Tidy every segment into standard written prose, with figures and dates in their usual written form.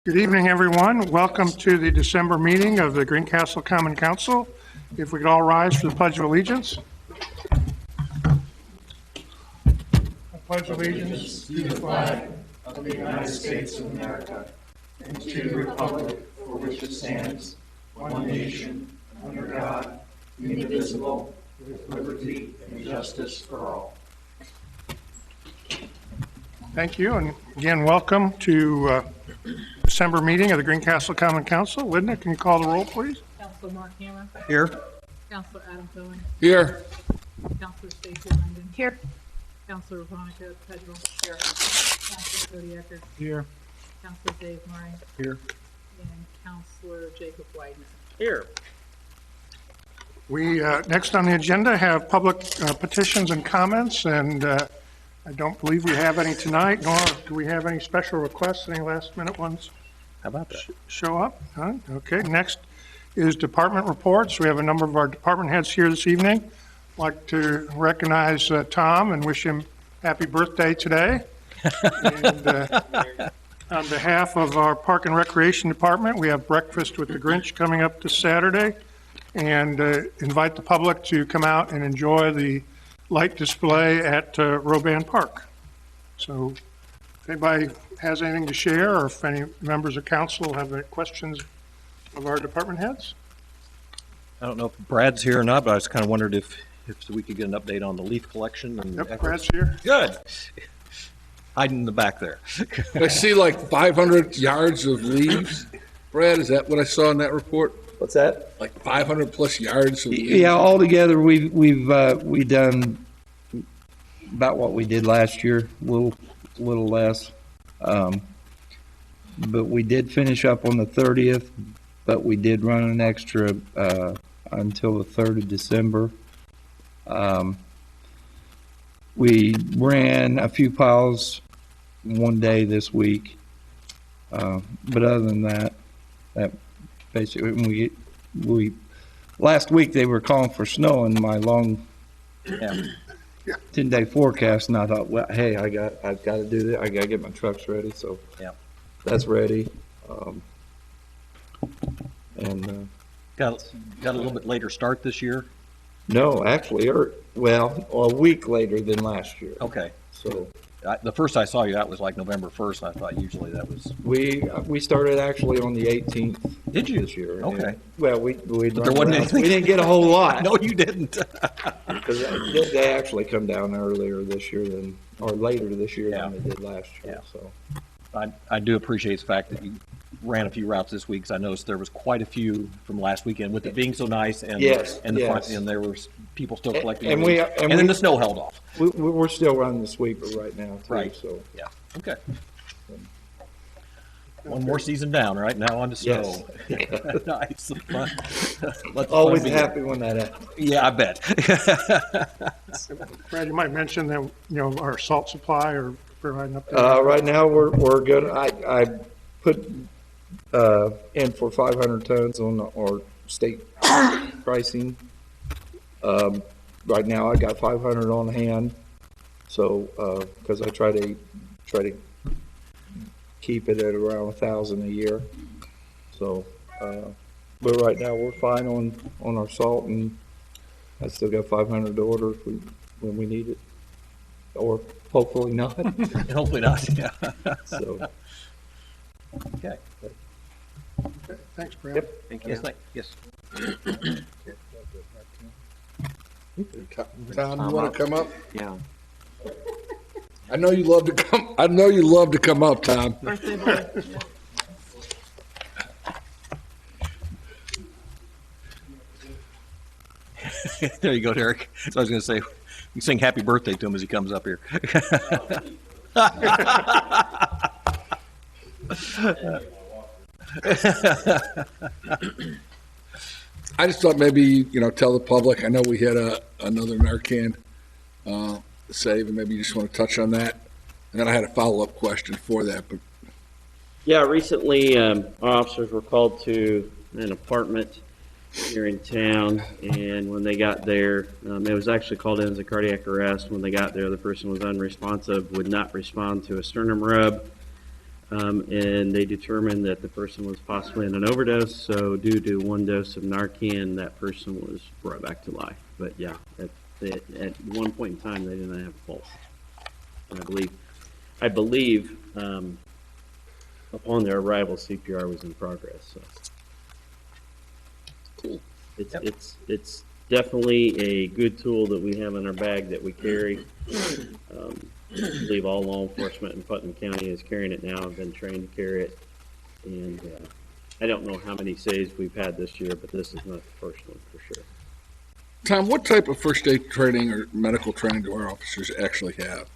Good evening, everyone. Welcome to the December meeting of the Greencastle Common Council. If we could all rise for the Pledge of Allegiance. I pledge allegiance to the flag of the United States of America and to the republic for which it stands, one nation, under God, indivisible, with liberty and justice for all. Thank you, and again, welcome to December meeting of the Greencastle Common Council. Linda, can you call the roll, please? Councilor Mark Hammer. Here. Councilor Adam Cohen. Here. Councilor Stacey Langdon. Here. Councilor Veronica Pedro. Here. Councilor Cody Eckert. Here. Councilor Dave Murray. Here. And Councilor Jacob Wyden. Here. We, next on the agenda, have public petitions and comments, and I don't believe we have any tonight, nor do we have any special requests, any last-minute ones How about that? show up. None? Okay, next is department reports. We have a number of our department heads here this evening. I'd like to recognize Tom and wish him happy birthday today. And on behalf of our Park and Recreation Department, we have Breakfast with the Grinch coming up this Saturday, and invite the public to come out and enjoy the light display at Roban Park. So if anybody has anything to share, or if any members of council have any questions of our department heads? I don't know if Brad's here or not, but I just kind of wondered if we could get an update on the leaf collection and Yep, efforts. Brad's here. Good. Hiding in the back there. I see like 500 yards of leaves. Brad, is that what I saw in that report? What's that? Like 500 plus yards of leaves? Yeah, altogether, we've done about what we did last year, little less. But we did finish up on the 30th, but we did run an extra until the 3rd of December. We ran a few piles one day this week. But other than that basically, we last week they were calling for snow in my long 10-day forecast, and I thought, well, hey, I've got to do that. I got to get my trucks ready, so Yeah. that's ready. Got a little bit later start this year. No, actually, a week later than last year. Okay. So The first I saw you, that was like November 1st. I thought usually that was. we started actually on the 18th. Did you? This year? Okay. And, well, we But there wasn't anything. We didn't get a whole lot. No, you didn't. Because they actually come down earlier this year or later this year than they did last year. Yeah. So I do appreciate the fact that you ran a few routes this week, because I noticed there was quite a few from last weekend with it being so nice, and Yes, and the front, yes. and there was people still collecting. And leaves. and then we- the snow held off. we're still running the sweeper right now too. Right. So Yeah. Okay. One more season down, right? Now on to snow. Yes. Nice. Fun. Let the always fun begin. happy when that happens. Yeah, I bet. Brad, you might mention that, our salt supply or providing up there. Right now we're good. I put in for 500 tons on our state pricing. Right now I got 500 on hand. So because I try to keep it at around 1,000 a year. So but right now we're fine on our salt, and I still got 500 to order when we need it, or hopefully not. Hopefully not. Yeah. So Okay. Okay, thanks, Brad. Yep. Thank you. Yes. Tom, you want to come up? yeah. I know you love to come. I know you love to come up, Tom. Birthday boy. There you go, Derek. So I was going to say, you sing happy birthday to him as he comes up here. I just thought maybe, tell the public. I know we had another Narcan save, and maybe you just want to touch on that. And then I had a follow-up question for that. But Yeah, recently our officers were called to an apartment here in town, and when they got there, it was actually called in as a cardiac arrest. When they got there, the person was unresponsive, would not respond to a sternum rub. and they determined that the person was possibly in an overdose. So due to one dose of Narcan, that person was brought back to life. But yeah, at one point in time, they didn't have a pulse. And I believe upon their arrival, CPR was in progress. So Cool. it's definitely a good tool that we have in our bag that we carry. I believe all law enforcement in Putnam County is carrying it now. I've been trained to carry it. And I don't know how many saves we've had this year, but this is not the first one for sure. Tom, what type of first aid training or medical training do our officers actually have?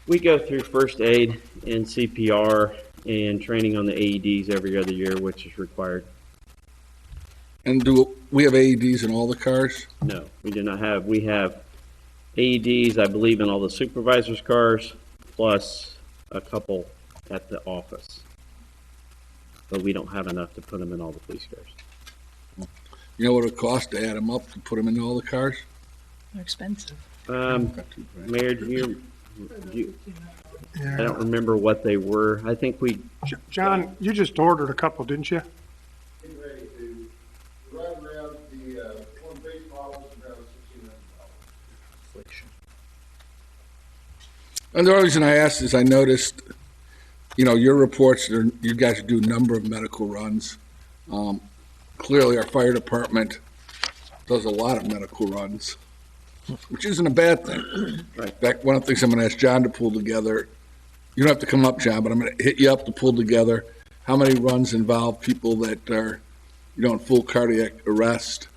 We go through first aid and CPR and training on the AEDs every other year, which is required. And do we have AEDs in all the cars? No, we do not have. We have AEDs, I believe, in all the supervisors' cars, plus a couple at the office. But we don't have enough to put them in all the police cars. You know what it would cost to add them up to put them in all the cars? They're expensive. Mayor, do you, I Yeah. don't remember what they were. I think we, John, you just ordered a couple, didn't you? Getting ready to, right around the, one base model is around $1,600. And the only reason I asked is I noticed, you know, your reports, you guys do a number of medical runs. Clearly, our fire department does a lot of medical runs, which isn't a bad thing. Right. In fact, one of the things I'm going to ask John to pull together, you don't have to come up, John, but I'm going to hit you up to pull together how many runs involve people that are, you know, in full cardiac arrest.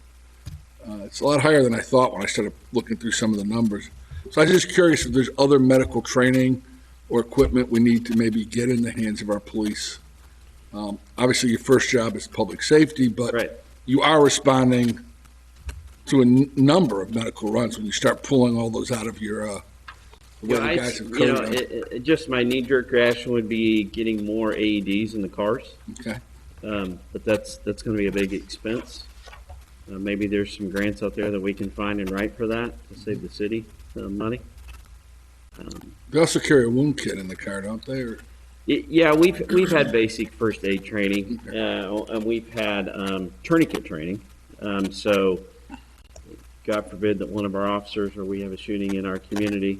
It's a lot higher than I thought when I started looking through some of the numbers. So I'm just curious if there's other medical training or equipment we need to maybe get in the hands of our police. Obviously, your first job is public safety, but right. you are responding to a number of medical runs when you start pulling all those out of your, the way the guys have you know, coded just my knee-jerk reaction would be getting more AEDs in the cars. them. Okay. But that's going to be a big expense. Maybe there's some grants out there that we can find and write for that to save the city money. They also carry a wound kit in the car, don't they? Or, Yeah, we've had basic first aid training, and we've had tourniquet training. So, God forbid that one of our officers or we have a shooting in our community,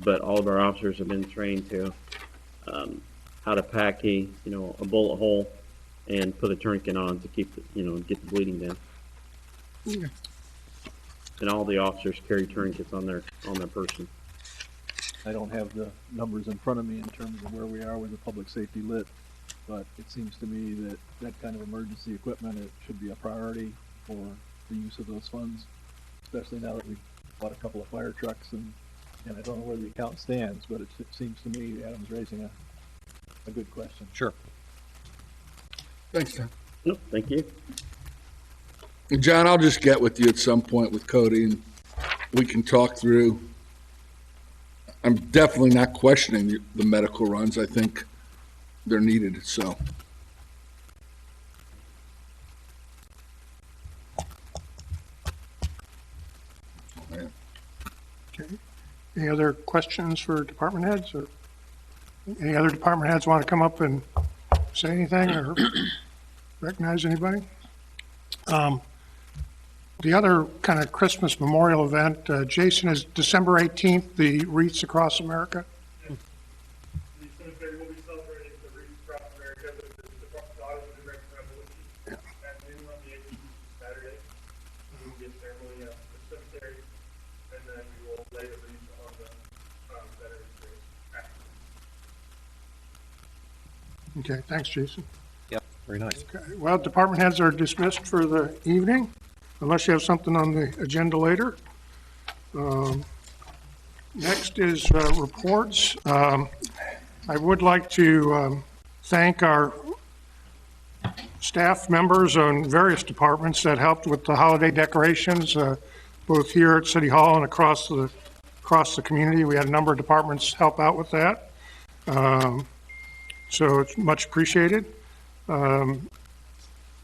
but all of our officers have been trained to how to pack a bullet hole and put a tourniquet on to keep get the bleeding down. Yeah. And all the officers carry tourniquets on their person. I don't have the numbers in front of me in terms of where we are with the public safety lit, but it seems to me that that kind of emergency equipment, it should be a priority for the use of those funds, especially now that we've bought a couple of fire trucks and I don't know where the account stands, but it seems to me Adam's raising a good question. Sure. thanks, Tom. No, thank you. And John, I'll just get with you at some point with Cody and we can talk through. I'm definitely not questioning the medical runs. I think they're needed, so. Okay. Any other questions for department heads, or any other department heads want to come up and say anything or recognize anybody? The other kind of Christmas memorial event, Jason, is December 18th, the Wreaths Across America. The cemetery will be celebrating the Wreaths Across America with the Daughters of the American Revolution at noon on the 18th, Saturday. We will get a ceremony at the cemetery, and then we will lay the wreaths on the veterans' graves after. Okay, thanks, Jason. Yep, very nice. Okay, well, department heads are dismissed for the evening, unless you have something on the agenda later. Next is reports. I would like to thank our staff members on various departments that helped with the holiday decorations, both here at City Hall and across the community. We had a number of departments help out with that. So it's much appreciated.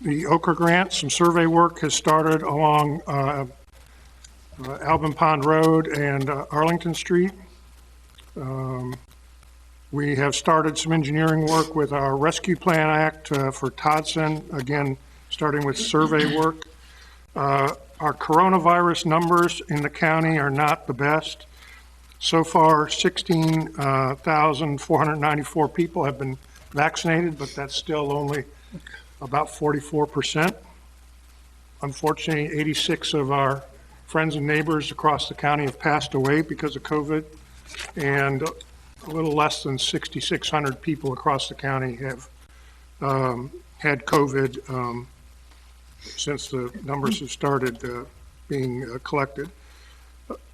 The Ochre Grant, some survey work has started along Alvin Pond Road and Arlington Street. We have started some engineering work with our Rescue Plan Act for Todson, again, starting with survey work. Our coronavirus numbers in the county are not the best. So far, 16,494 people have been vaccinated, but that's still only about 44%. Unfortunately, 86 of our friends and neighbors across the county have passed away because of COVID, and a little less than 6,600 people across the county have had COVID since the numbers have started being collected.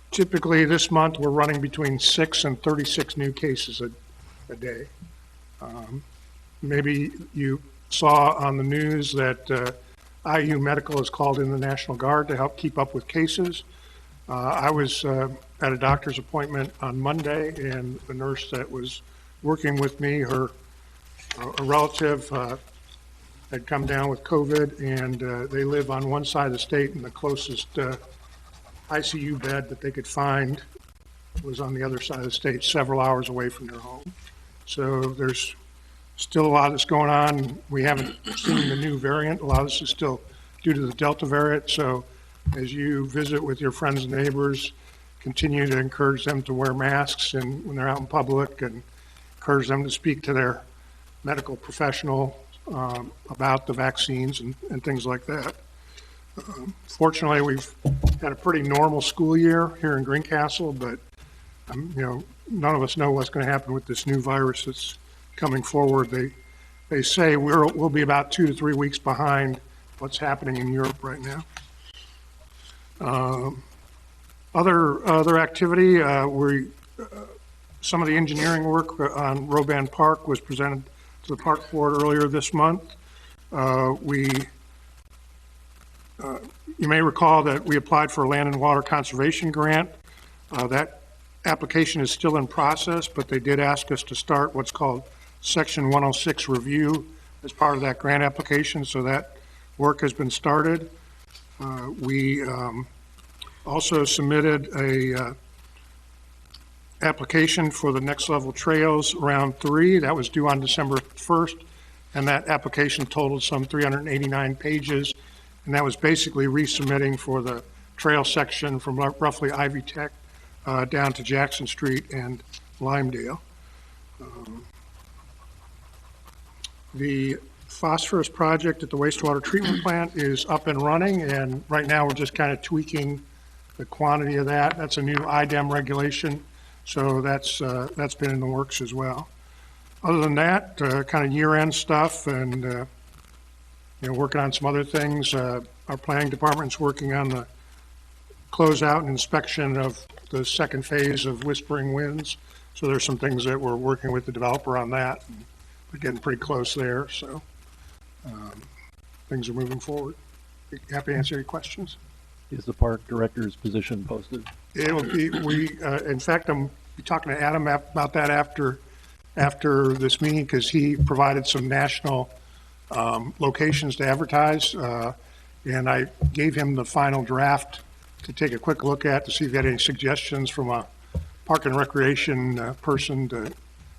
Typically, this month, we're running between 6 and 36 new cases a day. Maybe you saw on the news that IU Medical has called in the National Guard to help keep up with cases. I was at a doctor's appointment on Monday, and the nurse that was working with me, a relative had come down with COVID, and they live on one side of the state, and the closest ICU bed that they could find was on the other side of the state, several hours away from their home. So there's still a lot that's going on. We haven't seen the new variant. A lot of this is still due to the Delta variant. So as you visit with your friends and neighbors, continue to encourage them to wear masks and when they're out in public, and encourage them to speak to their medical professional about the vaccines and things like that. Fortunately, we've had a pretty normal school year here in Greencastle, but none of us know what's going to happen with this new virus that's coming forward. They say we'll be about 2 to 3 weeks behind what's happening in Europe right now. Other activity, some of the engineering work on Roban Park was presented to the Park Board earlier this month. You may recall that we applied for a land and water conservation grant. That application is still in process, but they did ask us to start what's called Section 106 review as part of that grant application, so that work has been started. We also submitted a application for the Next Level Trails Round 3. That was due on December 1st, and that application totaled some 389 pages, and that was basically resubmitting for the trail section from roughly Ivy Tech down to Jackson Street and Limedale. The phosphorus project at the wastewater treatment plant is up and running, and right now we're just kind of tweaking the quantity of that. That's a new IDEM regulation, so that's been in the works as well. Other than that, kind of year-end stuff, and working on some other things. Our planning department's working on the closeout and inspection of the second phase of Whispering Winds. So there's some things that we're working with the developer on that. We're getting pretty close there, so things are moving forward. Happy to answer your questions. Is the park director's position posted? It'll be, in fact, I'm talking to Adam about that after this meeting, because he provided some national locations to advertise, and I gave him the final draft to take a quick look at to see if he had any suggestions from a park and recreation person to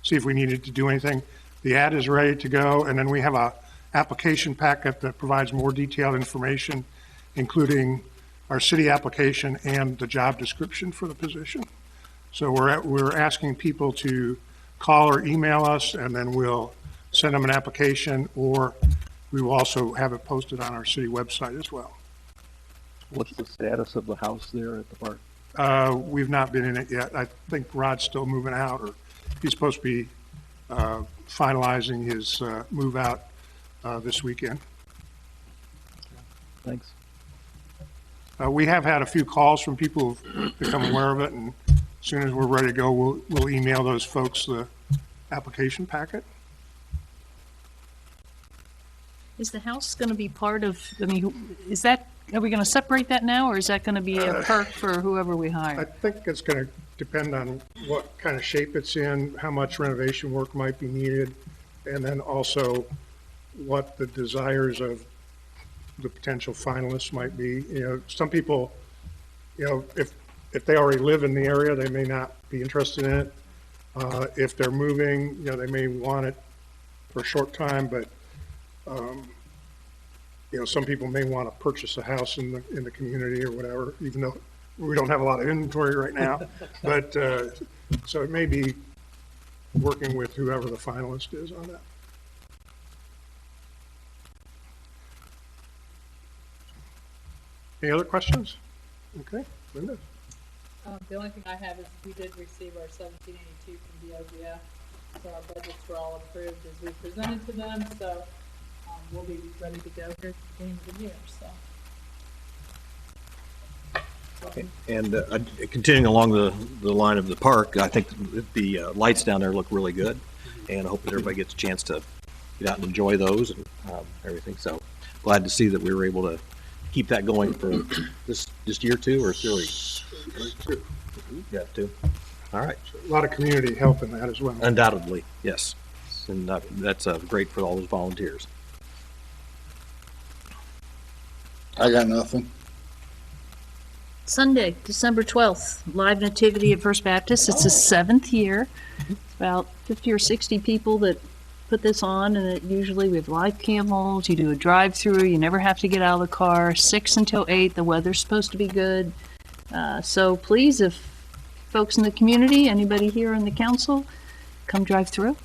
see if we needed to do anything. The ad is ready to go, and then we have a application packet that provides more detailed information, including our city application and the job description for the position. So we're asking people to call or email us, and then we'll send them an application, or we will also have it posted on our city website as well. What's the status of the house there at the park? We've not been in it yet. I think Rod's still moving out, or he's supposed to be finalizing his move out this weekend. Thanks. We have had a few calls from people who've become aware of it, and as soon as we're ready to go, we'll email those folks the application packet. Is the house going to be part of, are we going to separate that now, or is that going to be a perk for whoever we I hire? think it's going to depend on what kind of shape it's in, how much renovation work might be needed, and then also what the desires of the potential finalists might be. Some people, if they already live in the area, they may not be interested in it. If they're moving, you know, they may want it for a short time, but, you know, some people may want to purchase a house in the community or whatever, even though we don't have a lot of inventory right now. But, so it may be working with whoever the finalist is on that. Any other questions? Okay, Linda? The only thing I have is we did receive our 1782 from DOGF, so our budgets were all approved as we presented to them, so we'll be ready to go here at the beginning of the year, so. And continuing along the line of the park, I think the lights down there look really good, and I hope that everybody gets a chance to get out and enjoy those and everything. So glad to see that we were able to keep that going for this year, 2 or 3? Yeah, 2. All right. A lot of community help in that as well. Undoubtedly, yes. And that's great for all those volunteers. I got nothing. Sunday, December 12th, live nativity at First Baptist. It's the 7th year. It's about 50 or 60 people that put this on, and it usually we have live camels. You do a drive-through. You never have to get out of the car. 6 until 8. The weather's supposed to be good. So please, if folks in the community, anybody here in the council, come drive through.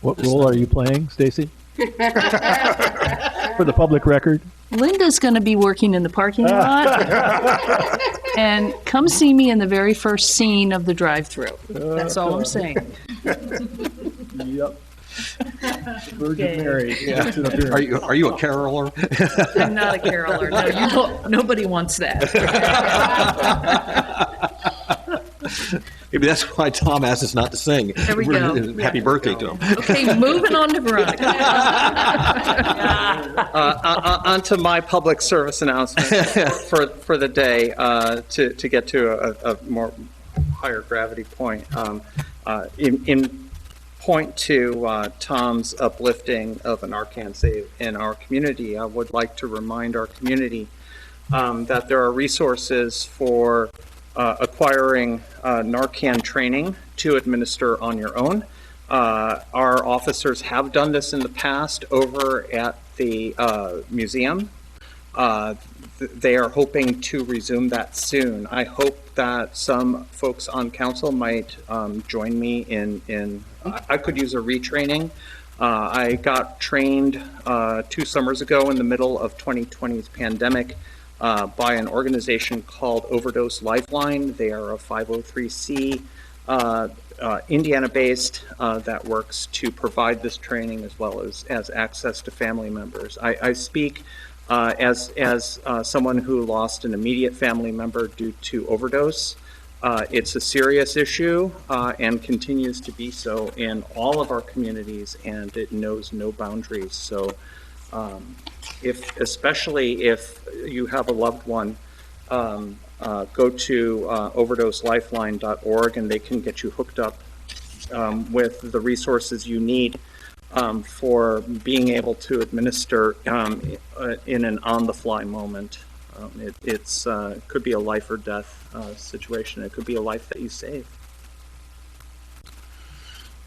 What role are you playing, Stacy? For the public record? Linda's going to be working in the parking lot. And come see me in the very first scene of the drive-through. That's all I'm saying. Yep. Virgin Okay. Mary. Yeah. Are you a caroler? I'm not a caroler. No, you don't, nobody wants that. Maybe that's why Tom asked us not to sing. There we go. Happy birthday to him. Okay, moving on to Veronica. Onto my public service announcement for the day, to get to a more higher gravity point. In point to Tom's uplifting of an Narcan Save in our community, I would like to remind our community that there are resources for acquiring Narcan training to administer on your own. Our officers have done this in the past over at the museum. They are hoping to resume that soon. I hope that some folks on council might join me in I could use a retraining. I got trained 2 summers ago in the middle of 2020's pandemic by an organization called Overdose Lifeline. They are a 503c Indiana-based that works to provide this training as well as access to family members. I speak as someone who lost an immediate family member due to overdose. It's a serious issue and continues to be so in all of our communities, and it knows no boundaries. So especially if you have a loved one, go to overdoselifeline.org and they can get you hooked up with the resources you need for being able to administer in an on-the-fly moment. It could be a life or death situation. It could be a life that you save.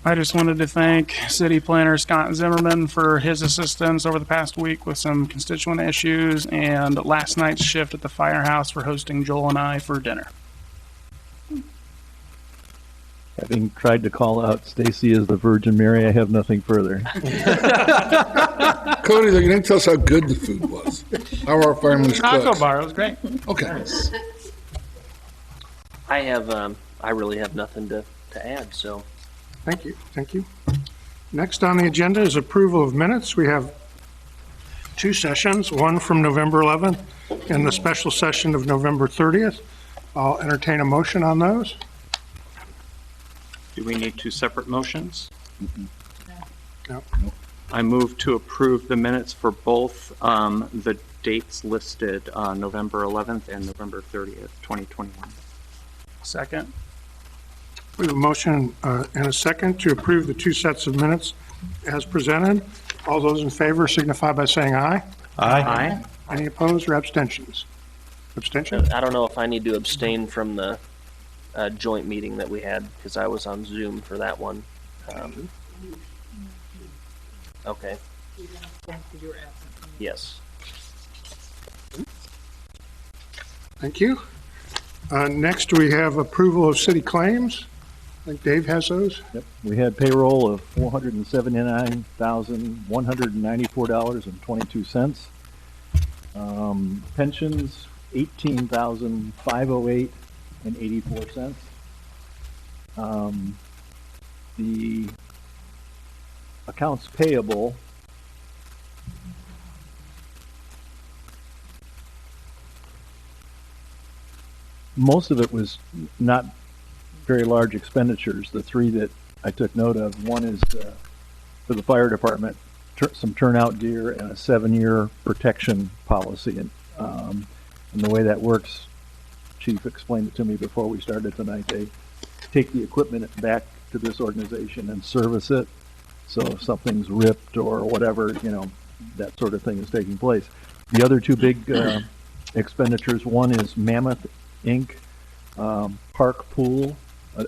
I just wanted to thank City Planner Scott Zimmerman for his assistance over the past week with some constituent issues, and last night's shift at the firehouse for hosting Joel and I for dinner. Having tried to call out Stacy as the Virgin Mary, I have nothing further. Cody, though, you didn't tell us how good the food was. How are our firemen's Taco cooks? bar, it was great. Okay. I really have nothing to add, so. Thank you, thank you. Next on the agenda is approval of minutes. We have 2 sessions, one from November 11th and the special session of November 30th. I'll entertain a motion on those. Do we need 2 separate motions? No. I move to approve the minutes for both the dates listed, November 11th and November 30th, 2021. Second. We have a motion and a second to approve the 2 sets of minutes as presented. All those in favor signify by saying aye. Aye. Any opposed or abstentions? Abstention? I don't know if I need to abstain from the joint meeting that we had, because I was on Zoom for that one. Okay, You were absent. yes. Thank you. Next, we have approval of city claims. I think Dave has those. Yep, we had payroll of $479,194.22. Pensions, $18,508.84. The accounts payable, most of it was not very large expenditures. The three that I took note of, one is for the fire department, some turnout gear and a 7-year protection policy. And the way that works, Chief explained it to me before we started tonight. They take the equipment back to this organization and service it. So if something's ripped or whatever, that sort of thing is taking place. The other two big expenditures, one is Mammoth Inc. Park Pool,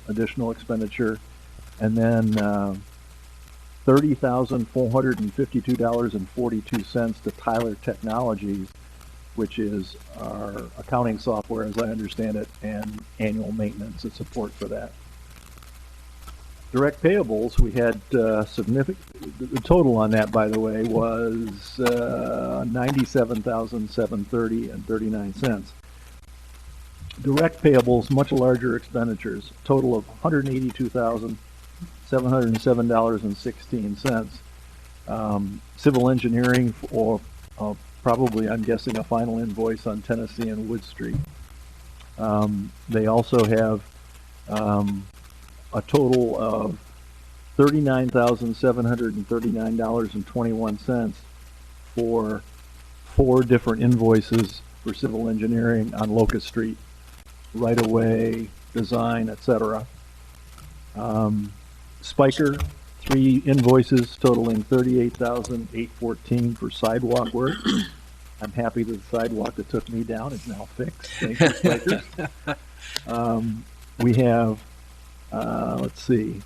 additional expenditure, and then $30,452.42 to Tyler Technologies, which is our accounting software, as I understand it, and annual maintenance and support for that. Direct payables, we had significant, the total on that, by the way, was $97,730.39. Direct payables, much larger expenditures, total of $182,707.16. Civil engineering for probably, I'm guessing, a final invoice on Tennessee and Wood Street. They also have a total of $39,739.21 for 4 different invoices for civil engineering on Locust Street, right-of-way, design, etc. Spiker, 3 invoices totaling $38,814 for sidewalk work. I'm happy that the sidewalk that took me down is now fixed. Thank you, Spiker. We have, let's see,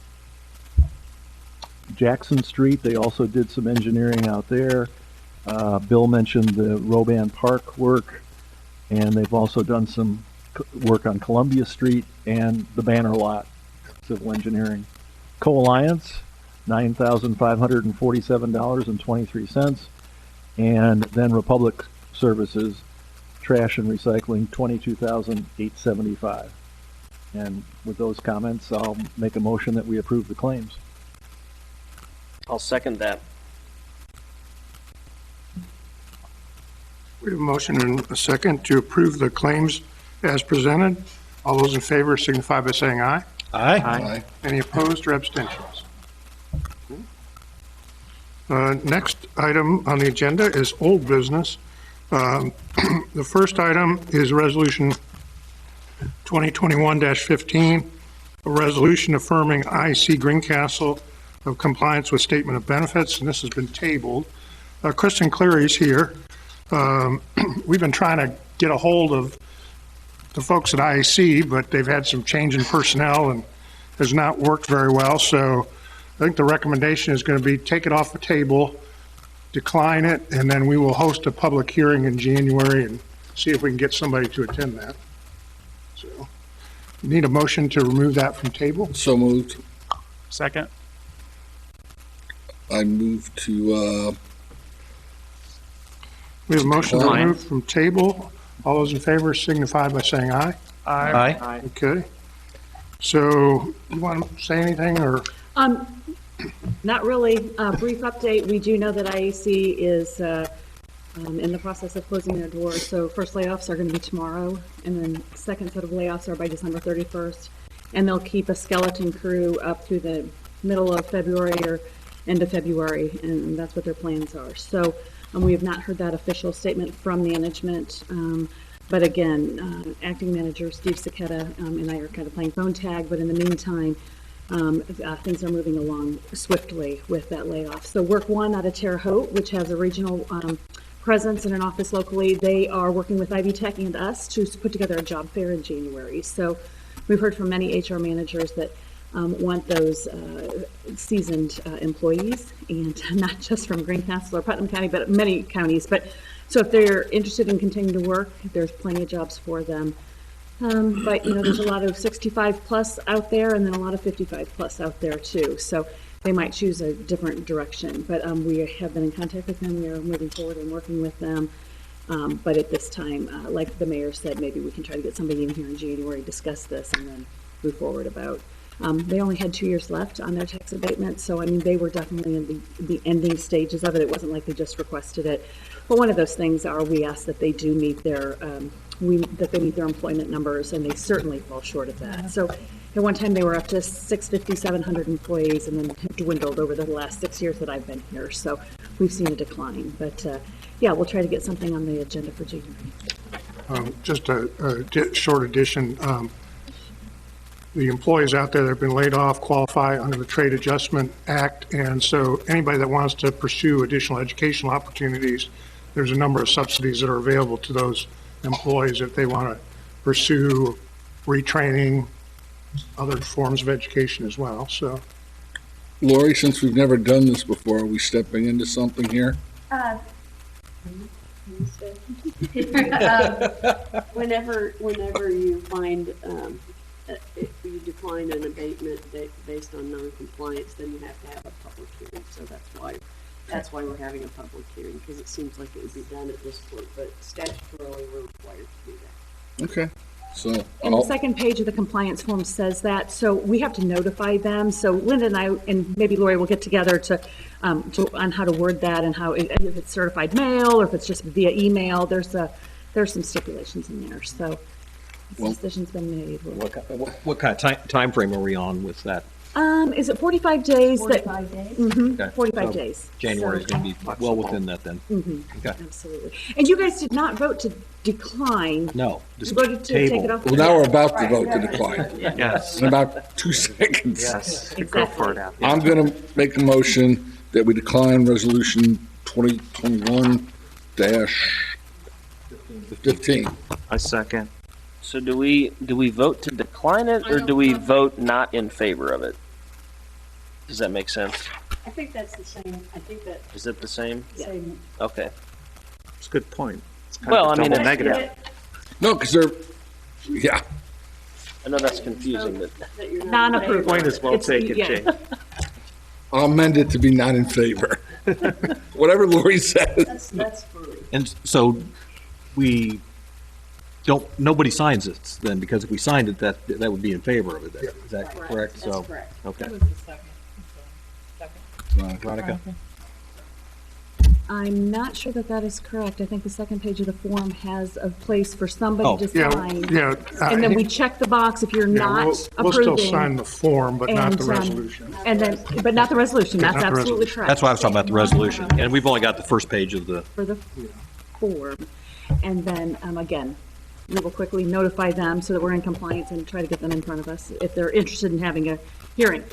Jackson Street. They also did some engineering out there. Bill mentioned the Roban Park work, and they've also done some work on Columbia Street and the Banner Lot, civil engineering. Co-Alliance, $9,547.23, and then Republic Services, trash and recycling, $22,875. And with those comments, I'll make a motion that we approve the claims. I'll second that. We have a motion and a second to approve the claims as presented. All those in favor signify by saying aye. Aye. Any opposed or abstentions? Next item on the agenda is old business. The first item is Resolution 2021-15, a resolution affirming IC Greencastle of compliance with Statement of Benefits, and this has been tabled. Kristen Cleary's here. We've been trying to get a hold of the folks at IAC, but they've had some change in personnel and has not worked very well. So I think the recommendation is going to be take it off the table, decline it, and then we will host a public hearing in January and see if we can get somebody to attend that. So need a motion to remove that from table. So moved. Second. I move to, We have a motion to Decline. remove from table. All those in favor signify by saying aye. Aye. Okay. So you want to say anything or? Not really. Brief update. We do know that IAC is in the process of closing their doors. So first layoffs are going to be tomorrow, and then second set of layoffs are by December 31st. And they'll keep a skeleton crew up through the middle of February or end of February, and that's what their plans are. So we have not heard that official statement from management. But again, acting manager Steve Saketa and I are kind of playing phone tag, but in the meantime, things are moving along swiftly with that layoff. So Work One out of Terre Haute, which has a regional presence in an office locally, they are working with Ivy Tech and us to put together a job fair in January. So we've heard from many HR managers that want those seasoned employees, and not just from Greencastle or Putnam County, but many counties. But so if they're interested in continuing to work, there's plenty of jobs for them. But, you know, there's a lot of 65 plus out there, and then a lot of 55 plus out there too. So they might choose a different direction. But we have been in contact with them. We are moving forward and working with them. But at this time, like the mayor said, maybe we can try to get somebody in here in January, discuss this, and then move forward about. They only had 2 years left on their tax abatement, so I mean, they were definitely in the ending stages of it. It wasn't like they just requested it. But one of those things are we ask that they do meet their that they meet their employment numbers, and they certainly fall short of that. So at one time they were up to 650, 700 employees, and then have dwindled over the last 6 years that I've been here. So we've seen a decline. But yeah, we'll try to get something on the agenda for January. Just a short addition. The employees out there that have been laid off qualify under the Trade Adjustment Act, and so anybody that wants to pursue additional educational opportunities, there's a number of subsidies that are available to those employees if they want to pursue retraining, other forms of education as well. So, Lori, since we've never done this before, are we stepping into something here? Whenever you find, if you decline an abatement based on non-compliance, then you have to have a public hearing. So that's why we're having a public hearing, because it seems like it would be done at this point, but statutorily we're required to do that. Okay, so. And the second page of the compliance form says that, so we have to notify them. So Linda and I, and maybe Lori, will get together to on how to word that, and how, if it's certified mail or if it's just via email. There's some stipulations in there. So the decision's been made. What kind of time frame are we on with that? Is it 45 days? 45 days? Mm-hmm, Okay, 45 so days. January is going to be well within that then. Mm-hmm, Okay. absolutely. And you guys did not vote to decline. No, You just voted to take it table. off. Well, now we're about to vote to decline. Yes. In about 2 seconds. Yes. Go Exactly. for it, Al. I'm going to make a motion that we decline resolution 2021-15. I second. So do we vote to decline it, or do we vote not in favor of it? Does that make sense? I think that's the same. I think that Is it the same? same. Okay. It's a good point. It's kind Well, of a I mean, double it's- negative. No, because they're, yeah, I know that's confusing, but That you're not in Non-approval. Point is well It's- taken, yeah. Jane. I'll amend it to be not in favor. Whatever Lori says. That's fine. And so we nobody signs it then, because if we signed it, that would be in favor of it then. Is that correct? That's So, correct. okay. Who was the second? Veronica? I'm not sure that is correct. I think the second page of the form has a place for somebody Oh. to yeah, sign. yeah. And then we check the box if you're yeah, not we'll still approving. sign the form, but not the and, resolution. And then, but not the resolution. That's Not the absolutely resolution. correct. That's why I was talking about the resolution, and we've only got the first page of the, For the form. And then, again, we will quickly notify them so that we're in compliance and try to get them in front of us if they're interested in having a hearing.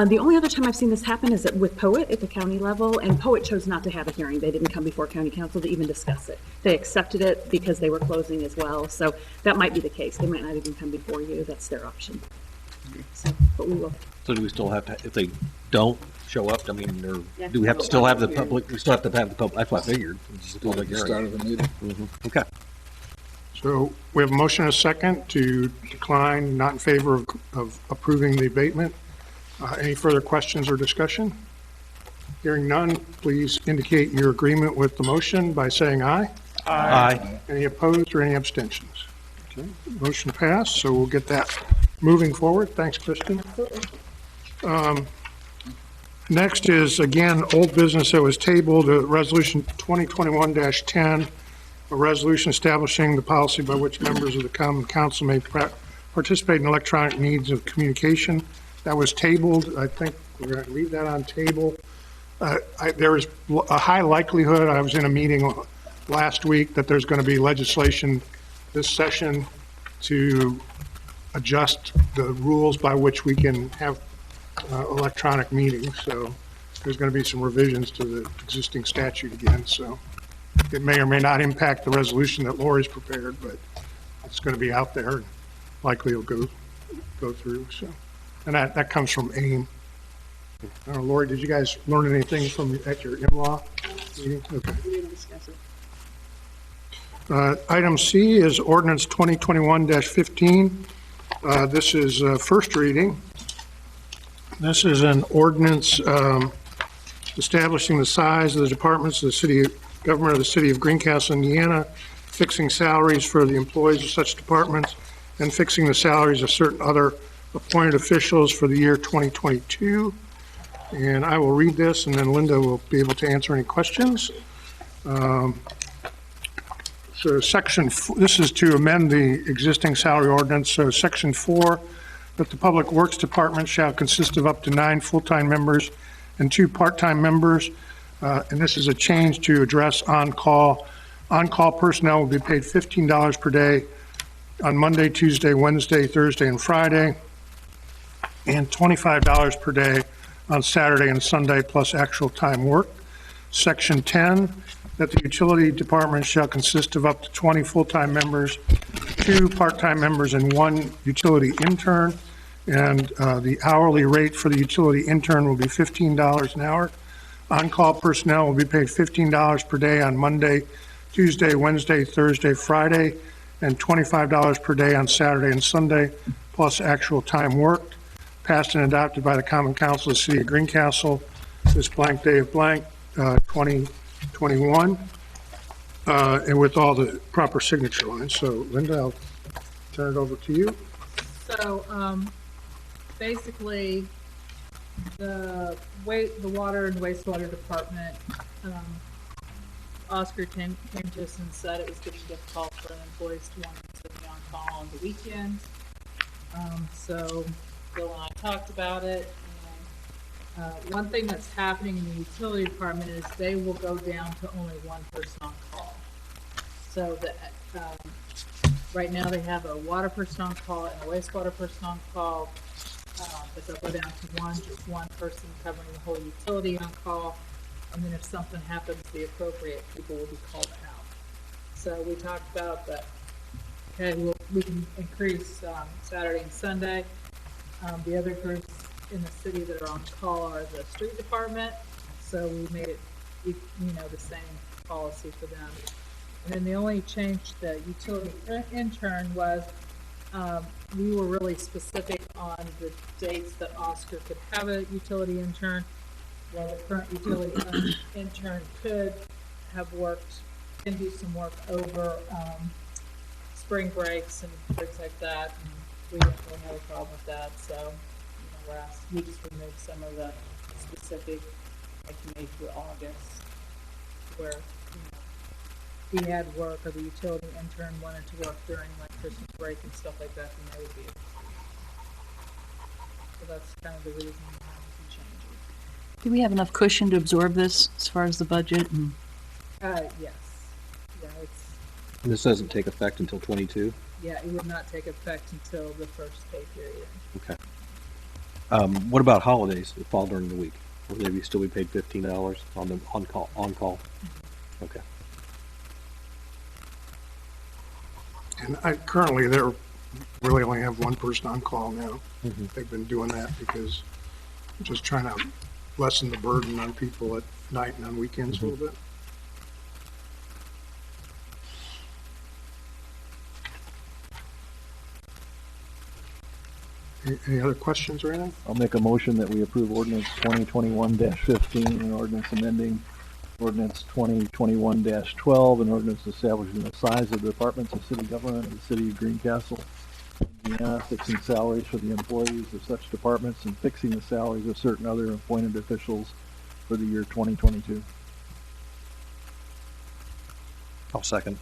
The only other time I've seen this happen is with Poet at the county level, and Poet chose not to have a hearing. They didn't come before county council to even discuss it. They accepted it because they were closing as well, so that might be the case. They might not even come before you. That's their option. So, but we will. so do we still have to, if they don't show up, I mean, or Yeah. do we have to still have the public, we still have to have the public, that's what I figured. It's a public hearing. Start of the meeting. Okay. So we have a motion and a second to decline, not in favor of approving the abatement. Any further questions or discussion? Hearing none, please indicate your agreement with the motion by saying aye. Aye. Any opposed or any abstentions? Okay, motion passed, so we'll get that moving forward. Thanks, Kristen. Next is, again, old business that was tabled, Resolution 2021-10, a resolution establishing the policy by which members of the common council may participate in electronic means of communication. That was tabled. I think we're going to leave that on table. There is a high likelihood, I was in a meeting last week, that there's going to be legislation this session to adjust the rules by which we can have electronic meetings. So there's going to be some revisions to the existing statute again. So it may or may not impact the resolution that Lori's prepared, but it's going to be out there. Likely it'll go go through, so. And that comes from AIM. I don't know, Lori, did you guys learn anything at your in-law meeting? Okay. We didn't discuss it. Item C is ordinance 2021-15. This is first reading. This is an ordinance establishing the size of the departments of the city government of the city of Greencastle, Indiana, fixing salaries for the employees of such departments, and fixing the salaries of certain other appointed officials for the year 2022. And I will read this, and then Linda will be able to answer any questions. So this is to amend the existing salary ordinance. So section 4, that the Public Works Department shall consist of up to 9 full-time members and 2 part-time members. And this is a change to address on-call. On-call personnel will be paid $15 per day on Monday, Tuesday, Wednesday, Thursday, and Friday, and $25 per day on Saturday and Sunday, plus actual time worked. Section 10, that the utility department shall consist of up to 20 full-time members, 2 part-time members, and 1 utility intern. And the hourly rate for the utility intern will be $15 an hour. On-call personnel will be paid $15 per day on Monday, Tuesday, Wednesday, Thursday, Friday, and $25 per day on Saturday and Sunday, plus actual time worked. Passed and adopted by the Common Council of the City of Greencastle this blank day of blank, 2021, and with all the proper signature lines. So Linda, I'll turn it over to you. So, basically, the water and wastewater department, Oscar came to us and said it was getting difficult for employees to want to be on call on the weekends. So Bill and I talked about it, and one thing that's happening in the utility department is they will go down to only 1 person on call. So that right now they have a water person on call and a wastewater person on call, but they'll go down to just one person covering the whole utility on call. And then if something happens, the appropriate people will be called out. So we talked about that. Okay, we can increase Saturday and Sunday. The other groups in the city that are on call are the street department. So we made it, the same policy for them. And then the only change to the utility intern was we were really specific on the dates that Oscar could have a utility intern. Well, the current utility intern can do some work over spring breaks and things like that. And we didn't really have a problem with that, so we just removed some of the specific, like May through August, where he had work or the utility intern wanted to work during like Christmas break and stuff like that, then they would be able to. So that's kind of the reason why we changed it. Do we have enough cushion to absorb this as far as the budget? Yes. Yeah, And this doesn't take effect until 22? Yeah, it would not take effect until the first pay period. Okay. What about holidays that fall during the week? Will they still be paid $15 on the on call? Mm-hmm. Okay. And currently, they really only have 1 person on call now. Mm-hmm. They've been doing that because just trying to lessen the burden on people at night and on weekends a little bit. Any other questions or anything? I'll make a motion that we approve ordinance 2021-15 and ordinance amending ordinance 2021-12 and ordinance establishing the size of the departments of city government of the city of Greencastle, Indiana, fixing salaries for the employees of such departments and fixing the salaries of certain other appointed officials for the year 2022. I'll second.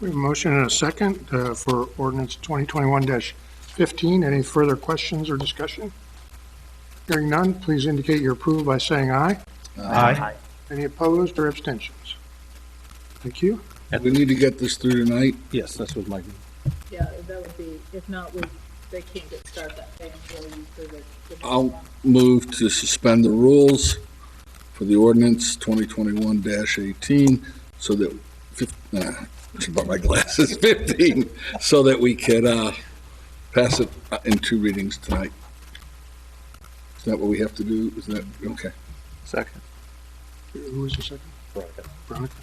We have a motion and a second for ordinance 2021-15. Any further questions or discussion? Hearing none, please indicate your approval by saying aye. Aye. Any opposed or abstentions? Thank you. We need to get this through tonight. Yes, that's what my. Yeah, that would be, if not, they can't get started that pay employee through the. I'll move to suspend the rules for the ordinance 2021-18 so that, I should buy my glasses, 15, so that we could pass it in 2 readings tonight. Is that what we have to do? Is that, okay. Second. Who was the second? Veronica.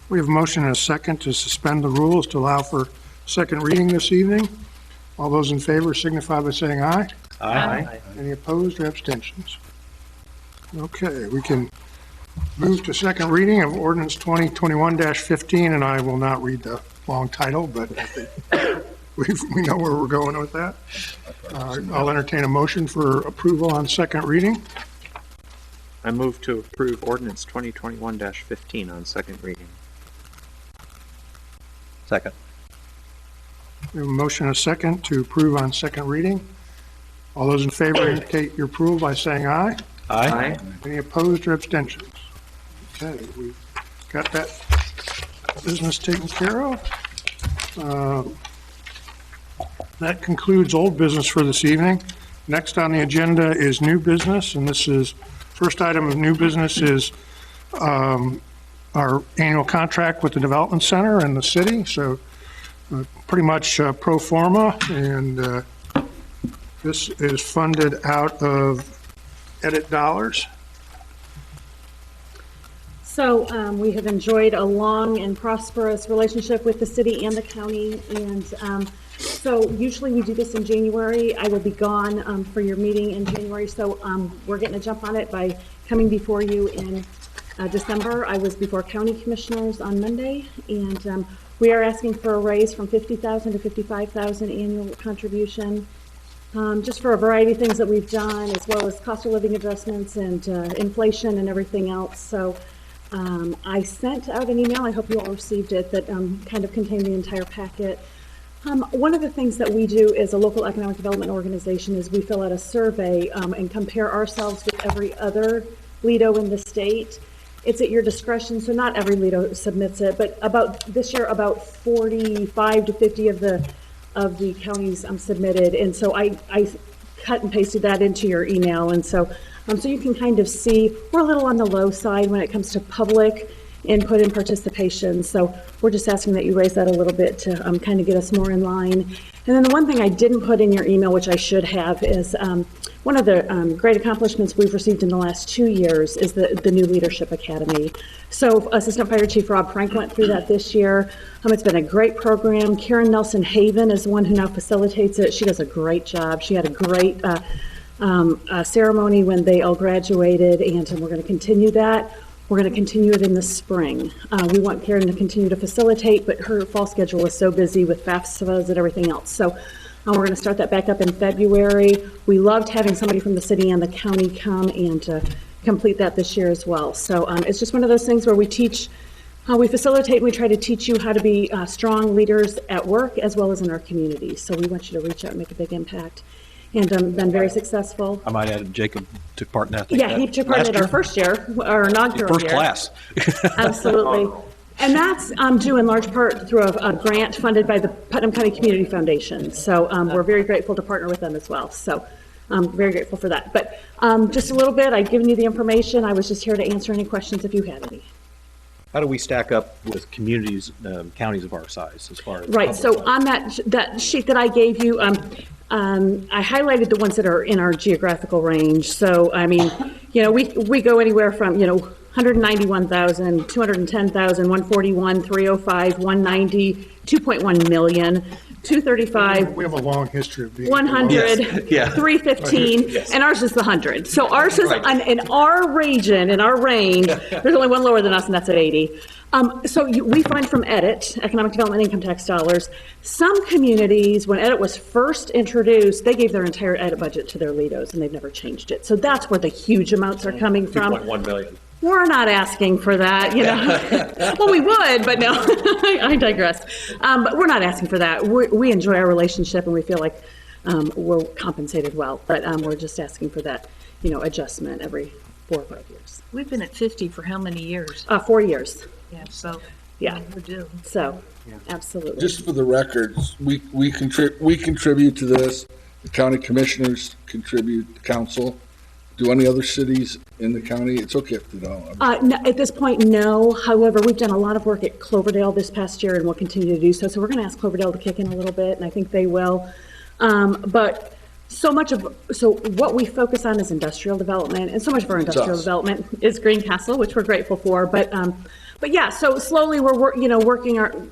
We have a motion and a second to suspend the rules to allow for second reading this evening. All those in favor signify by saying aye. Aye. Any opposed or abstentions? Okay, we can move to second reading of ordinance 2021-15, and I will not read the long title, but I think we know where we're going with that. I'll entertain a motion for approval on second reading. I move to approve ordinance 2021-15 on second reading. Second. We have a motion and a second to approve on second reading. All those in favor indicate your approval by saying aye. Aye. Any opposed or abstentions? Okay, we've got that business taken care of. That concludes old business for this evening. Next on the agenda is new business, and this is, first item of new business is our annual contract with the Development Center and the city. So pretty much pro forma, and this is funded out of edit dollars. So we have enjoyed a long and prosperous relationship with the city and the county, and so usually we do this in January. I will be gone for your meeting in January, so we're getting a jump on it by coming before you in December. I was before county commissioners on Monday, and we are asking for a raise from $50,000 to $55,000 annual contribution, just for a variety of things that we've done, as well as cost of living adjustments and inflation and everything else. So I sent out an email, I hope you all received it, that kind of contained the entire packet. One of the things that we do as a local economic development organization is we fill out a survey and compare ourselves with every other LEDO in the state. It's at your discretion, so not every LEDO submits it, but about this year, about 45 to 50 of the counties submitted, and so I cut and pasted that into your email, and so you can kind of see we're a little on the low side when it comes to public input and participation. So we're just asking that you raise that a little bit to kind of get us more in line. And then the one thing I didn't put in your email, which I should have, is one of the great accomplishments we've received in the last 2 years is the new Leadership Academy. So Assistant Fire Chief Rob Frank went through that this year. It's been a great program. Karen Nelson Haven is the one who now facilitates it. She does a great job. She had a great ceremony when they all graduated, and we're going to continue that. We're going to continue it in the spring. We want Karen to continue to facilitate, but her fall schedule is so busy with FAFSAs and everything else. So we're going to start that back up in February. We loved having somebody from the city and the county come and complete that this year as well. So it's just one of those things where we teach, we facilitate, and we try to teach you how to be strong leaders at work as well as in our community. So we want you to reach out and make a big impact. And been very successful. I might add, Jacob took part in that. Yeah, he took part in it our first year, our inaugural First year. class. Absolutely. And that's due in large part through a grant funded by the Putnam County Community Foundation. So we're very grateful to partner with them as well. So I'm very grateful for that. But just a little bit, I've given you the information. I was just here to answer any questions if you had any. How do we stack up with communities, counties of our size as far as? Right, so on that sheet that I gave you, I highlighted the ones that are in our geographical range. So, I mean, we go anywhere from, 191,000, 210,000, 141, 305, 190, 2.1 million, 235. We have a long history of being 100, Yes. 315, Yes. and ours is the 100. So ours is, in our region, in our range, there's only one lower than us, and that's at 80. So we find from EDIT, Economic Development Income Tax dollars, some communities, when EDIT was first introduced, they gave their entire EDIT budget to their LEDOs, and they've never changed it. So that's where the huge amounts are coming from. 2.1 million. We're not asking for that, Well, we would, but no, I digress. But we're not asking for that. We enjoy our relationship, and we feel like we're compensated well. But we're just asking for that, adjustment every 4 or 5 years. We've been at 50 for how many years? 4 years. Yeah, so. Yeah. We're due. So, absolutely. Just for the records, we contribute to this. The county commissioners contribute, the council. Do any other cities in the county? It's okay if they don't. No, at this point, no. However, we've done a lot of work at Cloverdale this past year, and we'll continue to do so. So we're going to ask Cloverdale to kick in a little bit, and I think they will. But so what we focus on is industrial development, and so much of our industrial development is Greencastle, which we're grateful for. But yeah, so slowly we're working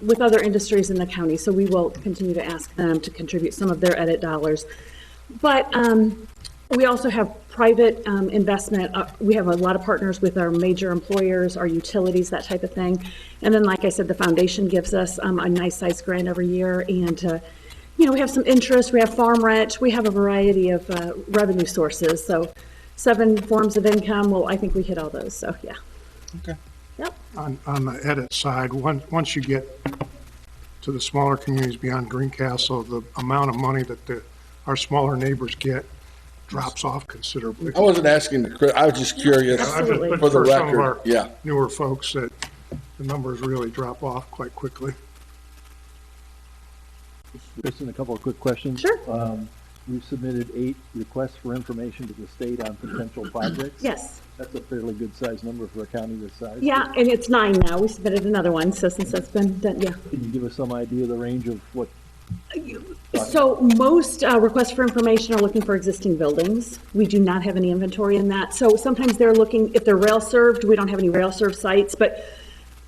with other industries in the county, so we will continue to ask them to contribute some of their edit dollars. But we also have private investment. We have a lot of partners with our major employers, our utilities, that type of thing. And then, like I said, the foundation gives us a nice size grant every year. And, we have some interest. We have farm rent. We have a variety of revenue sources. So 7 forms of income. Well, I think we hit all those. So, yeah. Okay. Yep. On the edit side, once you get to the smaller communities beyond Greencastle, the amount of money that our smaller neighbors get drops off considerably. I wasn't asking, I was just curious Absolutely. for the some of record. our Yeah. newer folks, that the numbers really drop off quite quickly. Kristen, a couple of quick questions. Sure. We've submitted 8 requests for information to the state on potential projects. Yes. That's a fairly good sized number for a county this size. Yeah, and it's 9 now. We submitted another one. So since that's been done, yeah. Can you give us some idea of the range of what? So most requests for information are looking for existing buildings. We do not have any inventory in that. So sometimes they're looking, if they're rail served, we don't have any rail served sites, but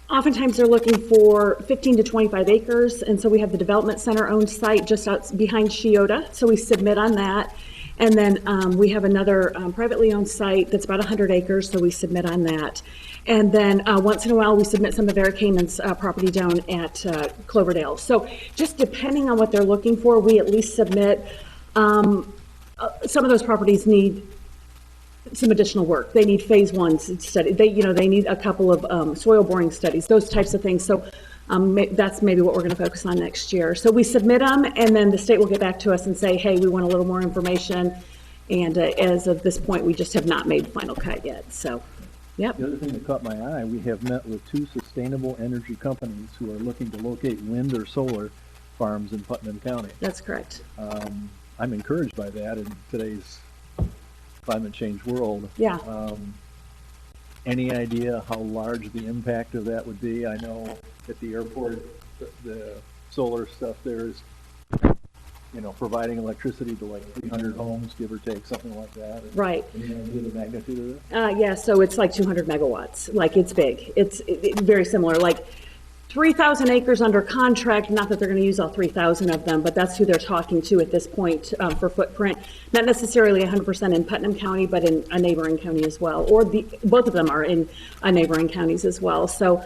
oftentimes they're looking for 15 to 25 acres. And so we have the development center owned site just out behind Shiota. So we submit on that. And then we have another privately owned site that's about 100 acres. So we submit on that. And then once in a while, we submit some of Eric Heyman's property down at Cloverdale. So just depending on what they're looking for, we at least submit. Some of those properties need some additional work. They need phase 1 study. They need a couple of soil boring studies, those types of things. So that's maybe what we're going to focus on next year. So we submit them, and then the state will get back to us and say, hey, we want a little more information. And as of this point, we just have not made the final cut yet. So. Yep. The other thing that caught my eye, we have met with 2 sustainable energy companies who are looking to locate wind or solar farms in Putnam County. That's correct. I'm encouraged by that in today's climate change world. Yeah. Any idea how large the impact of that would be? I know at the airport, the solar stuff there is, providing electricity to like 300 homes, give or take, something like that. Right. Any idea the magnitude of that? Yeah, so it's like 200 megawatts. Like, it's big. It's very similar. Like 3,000 acres under contract, not that they're going to use all 3,000 of them, but that's who they're talking to at this point for footprint. Not necessarily 100% in Putnam County, but in a neighboring county as well. Or both of them are in neighboring counties as well. So,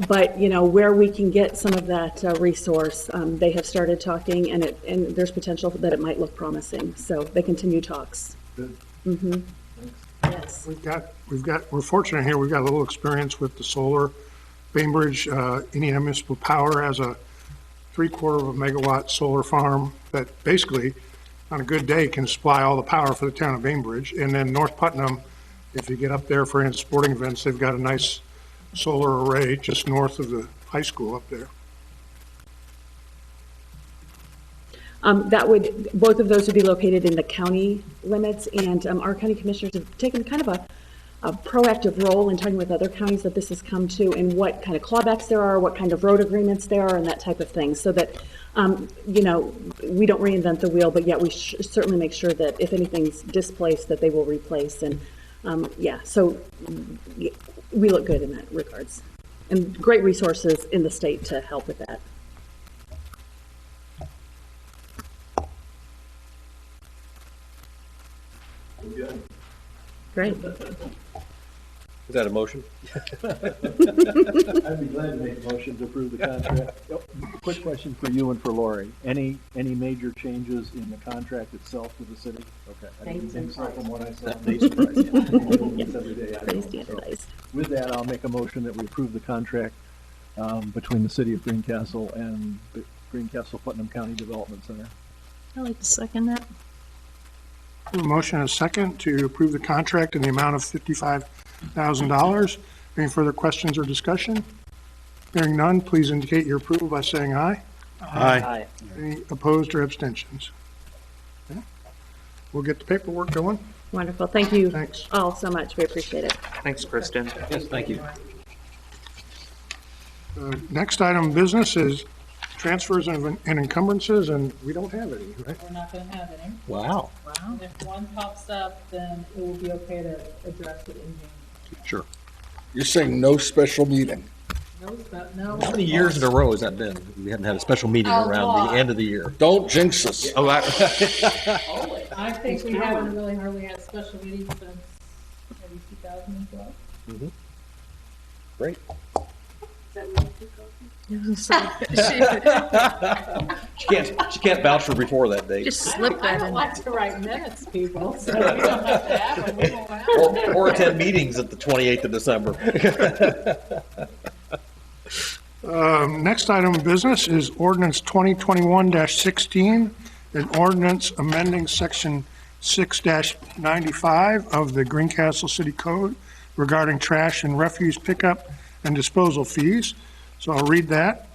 but where we can get some of that resource, they have started talking, and there's potential that it might look promising. So they continue talks. Good. Mm-hmm. Thanks. Yes. We're fortunate here. We've got a little experience with the solar. Bainbridge, Indiana Municipal Power has a 3/4 of a megawatt solar farm that basically, on a good day, can supply all the power for the town of Bainbridge. And then North Putnam, if you get up there for any sporting events, they've got a nice solar array just north of the high school up there. Both of those would be located in the county limits, and our county commissioners have taken kind of a proactive role in talking with other counties that this has come to, and what kind of clawbacks there are, what kind of road agreements there are, and that type of thing, so that, we don't reinvent the wheel, but yet we certainly make sure that if anything's displaced, that they will replace. And so we look good in that regards, and great resources in the state to help with that. Great. Is that a motion? I'd be glad to make a motion to approve the contract. Quick question for you and for Lori. Any major changes in the contract itself with the city? Okay. I didn't think so from what I saw. Every day I know. So with that, I'll make a motion that we approve the contract between the city of Greencastle and the Greencastle Putnam County Development Center. I'd like to second that. A motion and a second to approve the contract in the amount of $55,000. Any further questions or discussion? Hearing none, please indicate your approval by saying aye. Aye. Any opposed or abstentions? Okay. We'll get the paperwork going. Wonderful. Thank you Thanks. all so much. We appreciate it. Thanks, Kristen. Yes, thank you. Next item of business is transfers and encumbrances, and we don't have any, right? We're not gonna have any. Wow. And if one pops up, then it will be okay to address it in January. Sure. You're saying no special meeting? No. How many years in a row has that been? We hadn't had a special meeting A around lot. the end of the year. Don't jinx us. Oh, I think we haven't really hardly had special meetings since maybe 2012. Great. Is that what you call She can't vouch for before that date. Just slip I that don't in. like to write minutes, people, so we don't have to have them. We won't have them. Or attend meetings at the 28th of December. Next item of business is ordinance 2021-16, an ordinance amending section 6-95 of the Greencastle City Code regarding trash and refuse pickup and disposal fees. So I'll read that.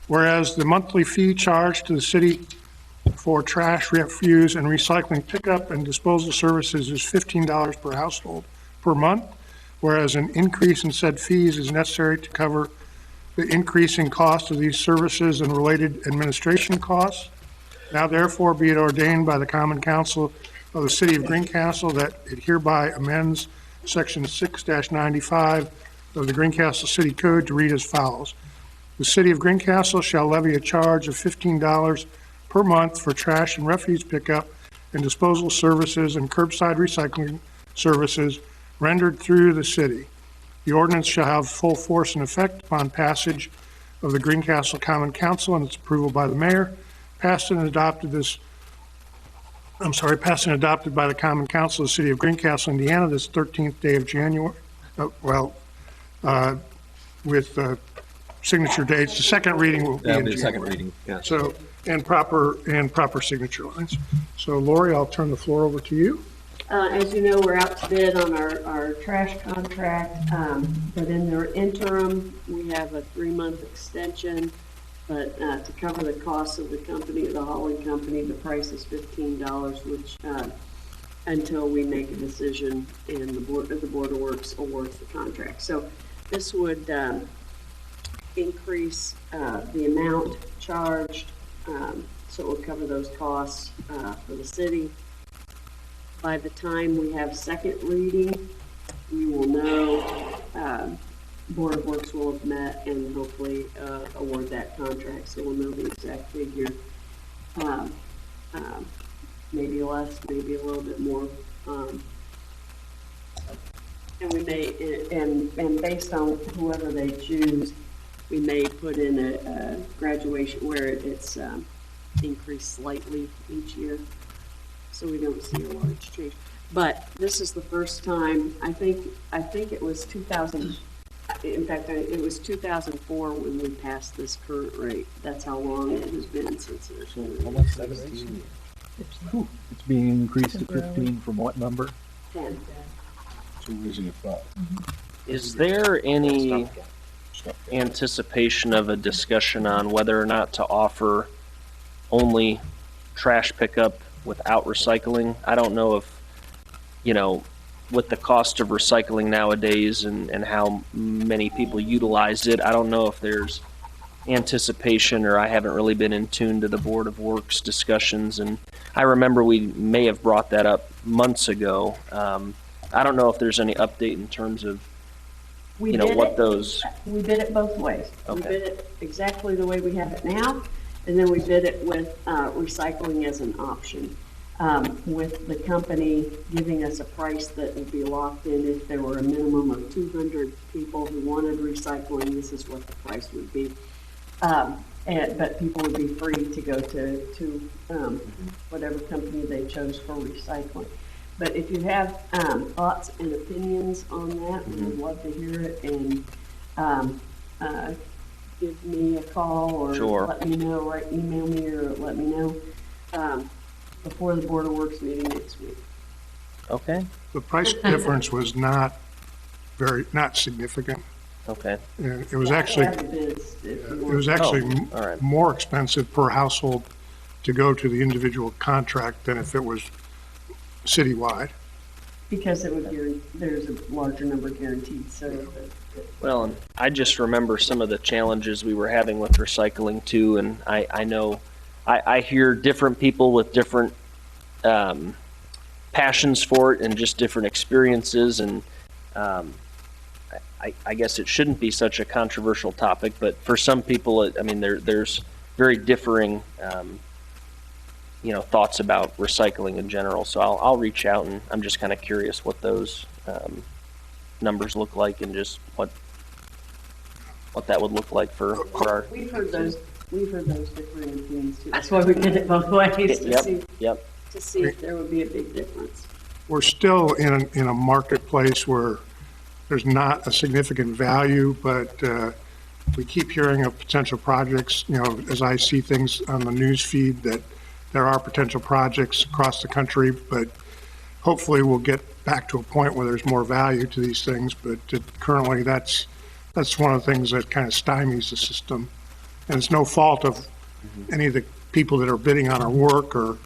Whereas the monthly fee charged to the city for trash, refuse, and recycling pickup and disposal services is $15 per household per month, whereas an increase in said fees is necessary to cover the increasing cost of these services and related administration costs. Now therefore be it ordained by the Common Council of the City of Greencastle that it hereby amends Section 6-95 of the Greencastle City Code to read as follows. The City of Greencastle shall levy a charge of $15 per month for trash and refuse pickup and disposal services and curbside recycling services rendered through the city. The ordinance shall have full force and effect upon passage of the Greencastle Common Council and its approval by the mayor. Passed and adopted by the Common Council of the City of Greencastle, Indiana, this 13th day of January, with signature dates. The second reading will be That'll in be the second January. reading, yeah. So, and proper signature lines. So Lori, I'll turn the floor over to you. As you know, we're out to bid on our trash contract, but in the interim, we have a 3-month extension. But to cover the cost of the company, the hauling company, the price is $15, which until we make a decision and the Board of Works awards the contract. So this would increase the amount charged, so it will cover those costs for the city. By the time we have second reading, we will know, Board of Works will have met and hopefully award that contract, so we'll know the exact figure. Maybe less, maybe a little bit more. And we may, and based on whoever they choose, we may put in a graduation where it's increased slightly each year, so we don't see a large change. But this is the first time, I think it was 2000, in fact, it was 2004 when we passed this current rate. That's how long it has been since it's Almost 17 years. It's being increased to 15 from what number? 10. So raising it 5. Is there any anticipation of a discussion on whether or not to offer only trash pickup without recycling? I don't know if, with the cost of recycling nowadays and how many people utilize it, I don't know if there's anticipation, or I haven't really been in tune to the Board of Works discussions, and I remember we may have brought that up months ago. I don't know if there's any update in terms of, We bid what those... We bid it both ways. We Okay. bid it exactly the way we have it now, and then we bid it with recycling as an option, with the company giving us a price that would be locked in. If there were a minimum of 200 people who wanted recycling, this is what the price would be. But people would be free to go to whatever company they chose for recycling. But if you have thoughts and opinions on that, we would love to hear it, and give me a call or Sure. let me know, or email me or let me know before the Board of Works meeting next week. Okay, The price difference was not significant. okay. And it was Yeah, I actually, have the bids if you it want. was actually all right. more expensive per household to go to the individual contract than if it was citywide. Because it would there's a larger number guaranteed, so. Well, and I just remember some of the challenges we were having with recycling too, and I know, I hear different people with different passions for it and just different experiences, and I guess it shouldn't be such a controversial topic, but for some people, I mean, there's very differing, thoughts about recycling in general. So I'll reach out, and I'm just kind of curious what those numbers look like, and just what that would look like for our. We've heard those differing opinions too. That's why we did it both ways to see if there would be a big difference. We're still in a marketplace where there's not a significant value, but we keep hearing of potential projects, as I see things on the news feed, that there are potential projects across the country, but hopefully we'll get back to a point where there's more value to these things. But currently that's one of the things that kind of stymies the system. And it's no fault of any of the people that are bidding on our work or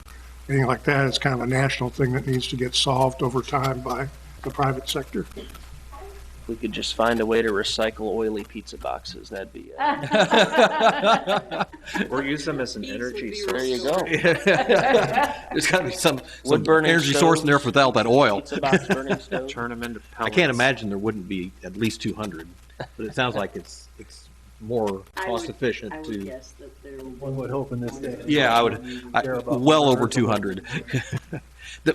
anything like that. It's kind of a national thing that needs to get solved over time by the private sector. If we could just find a way to recycle oily pizza boxes, that'd be Or use them as an energy source. There you go. There's got to be some Wood-burning energy source in there without that oil. Pizza box burning stove. Turn them into I pellets. can't imagine there wouldn't be at least 200, but it sounds like it's more cost efficient I would to. guess that there will be. One would hope in this day. Yeah, I would, well over 200.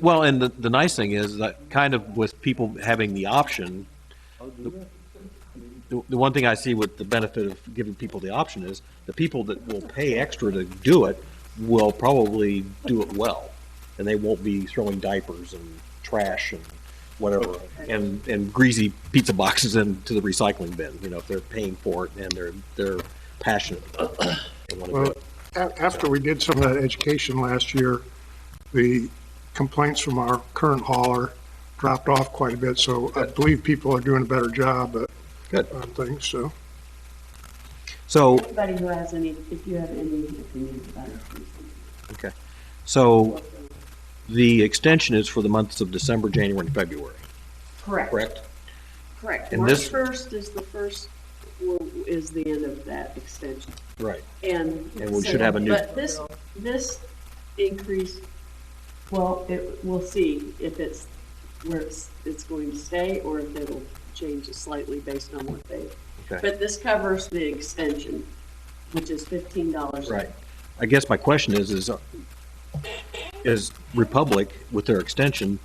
Well, and the nice thing is that kind of with people having the option, the one thing I see with the benefit of giving people the option is the people that will pay extra to do it will probably do it well, and they won't be throwing diapers and trash and whatever, and greasy pizza boxes into the recycling bin, if they're paying for it and they're passionate about it. They want to do Well, it. after we did some of that education last year, the complaints from our current hauler dropped off quite a bit, so I believe people are doing a better job on things, so. So, Anybody who has if you have any opinions about it, please. okay. So the extension is for the months of December, January, and February, Correct. correct? Correct. And March this- 1st is is the end of that extension. Right. And. And we should have a new- But this increase, well, we'll see if it's where it's going to stay or if it'll change it slightly based on what they. Okay. But this covers the extension, which is $15. Right. I guess my question is Republic, with their extension,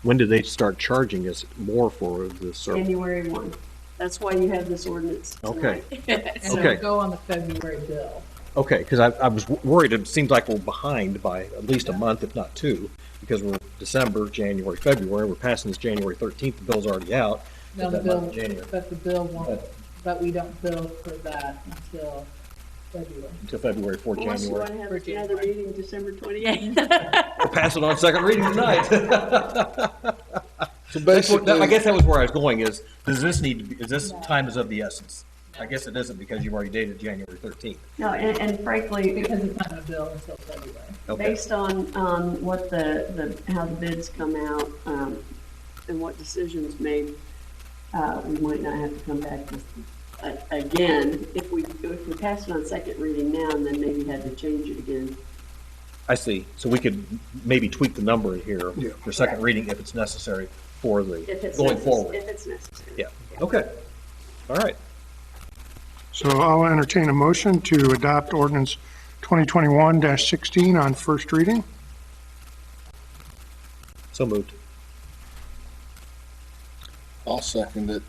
when do they start charging us more for the service? January 1. That's why you have this ordinance Okay. tonight. And Okay. it'll go on the February bill. Okay, because I was worried, it seems like we're behind by at least a month, if not two, because we're December, January, February, we're passing this January 13th, the bill's already out. No, That the month bill, of January. but the bill won't, but we don't bill for that until February. Until February 4, Unless you January. want to have another meeting December 28th. We're passing on second reading tonight. So That's what- basically, I guess that was where I was going is, does this need to be, is this time is of the essence? I guess it isn't because you've already dated January 13th. No, and frankly, Because it's not gonna bill until February. Okay. based on what how the bids come out, and what decisions made, we might not have to come back with, again, if we pass it on second reading now and then maybe had to change it again. I see. So we could maybe tweak the number in here Yeah. for second reading if it's necessary for the, If it's going forward. If it's necessary. Yeah, okay. All right. So I'll entertain a motion to adopt ordinance 2021-16 on first reading. So moved. I'll second it.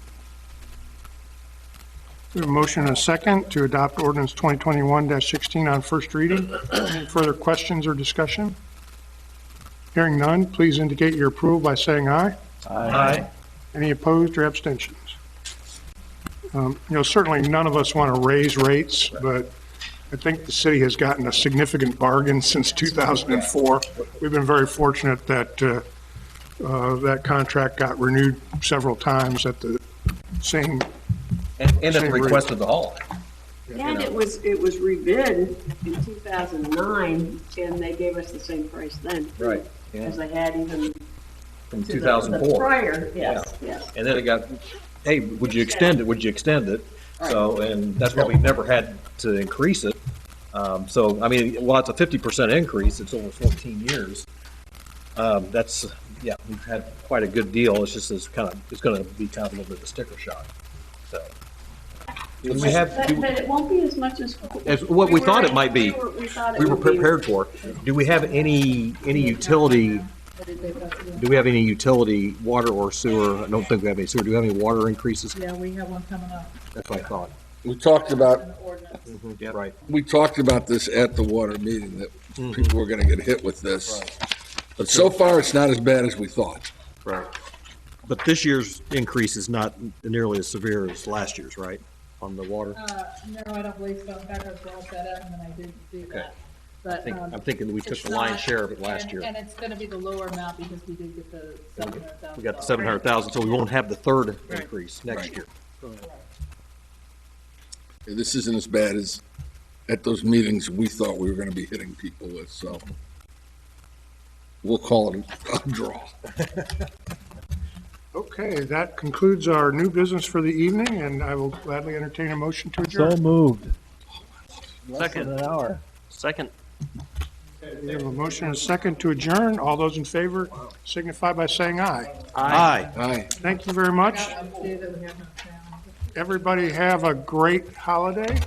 We have a motion and a second to adopt ordinance 2021-16 on first reading. Any further questions or discussion? Hearing none, please indicate your approval by saying aye. Aye. Any opposed or abstentions? Certainly none of us want to raise rates, but I think the city has gotten a significant bargain since 2004. We've been very fortunate that that contract got renewed several times at the same. And at the Same request rate. of the hall. And it was rebid in 2009, and they gave us the same price then. Right. Because they had even from To the 2004. prior, yes, yes. And then it got, hey, would you extend it? Would you extend it? So, and that's why we've never had to increase it. So, I mean, while it's a 50% increase, it's over 14 years. That's, yeah, we've had quite a good deal. It's just, it's going to be kind of a little bit of a sticker shock. So. Do we have, But it won't be as much as. as what we thought it might be. We thought it We were would be. prepared for. Do we have any utility, do we have any utility, water or sewer? I don't think we have any sewer. Do we have any water increases? Yeah, we have one coming up. That's what I thought. We talked about, An ordinance. Yeah, right. we talked about this at the water meeting, that people were gonna get hit with this. But so far, it's not as bad as we thought. Right. But this year's increase is not nearly as severe as last year's, right, on the water? No, I don't believe so. In fact, I brought that up and then I didn't do Okay. that. But, I'm thinking that we took it's the lion's not- share of it last and- year. And it's gonna be the lower amount because we did get the 700,000. We got the 700,000, so we won't have the third increase next year. This isn't as bad as at those meetings we thought we were gonna be hitting people with, so. We'll call it a draw. Okay, that concludes our new business for the evening, and I will gladly entertain a motion to adjourn. moved. Second. An hour. Second. We have a motion and a second to adjourn. All those in favor signify by saying aye. Aye. Aye. Thank you very much. Say that we have no sound. Everybody have a great holiday.